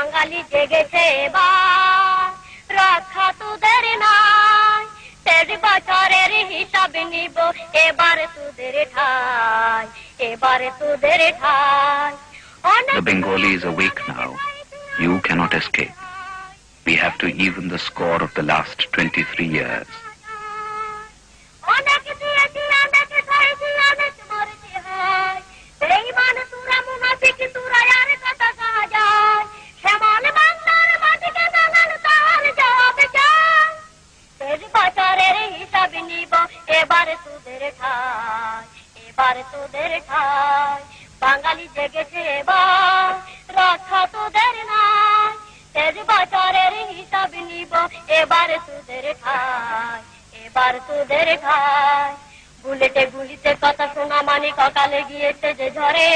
বাঙালি জেগেছে এবার, রক্ষা তোদের নাই। 13 বছরের হিসাব নিব এবার তোদের ঠাই, এবার তোদের ঠাই। The Bengali is awake now. You cannot escape. We have to even the score of the last 23 years. এবার তোদের ঠাই, এবার তোদের ঠাই। বাঙালি জেগেছে এবার, রক্ষা তোদের নাই। 13 বছরের হিসাব নিব এবার তোদের ঠাই, এবার তোদের ঠাই। বুলেটে গুলিতে কথা শোনা মানে ককালে গিয়েছে যে ঝরে,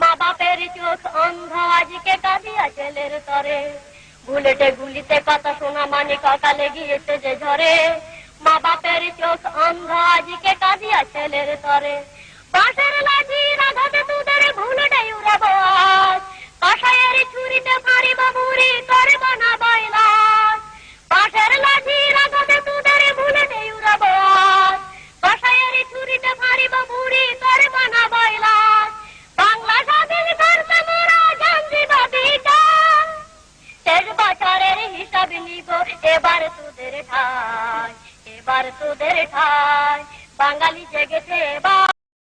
মা বাপের চোখ অন্ধ আজকে কাঁদিয়া ছেলের তরে। বুলেটে গুলিতে কথা শোনা মানে ককালে গিয়েছে যে ঝরে, মা বাপের চোখ অন্ধ আজকে কাঁদিয়া ছেলের তরে। বাঁশের লাঠির আঘাতে তোদের ভুলটাই উড়াব আজ, কাঁসাইয়ের ছুরিতে মারিব বুড়ি করব না বয়লাস। বাঁশের লাঠির আঘাতে তোদের ভুলটাই উড়াব আজ, কাঁসাইয়ের ছুরিতে মারিব বুড়ি করব না বয়লাস। বাংলা স্বাধীন করতে মোরা জানছি বিচার, 13 বছরের হিসাব নিব এবার তোদের ঠাই, এবার তোদের ঠাই। বাঙালি জেগেছে এবার।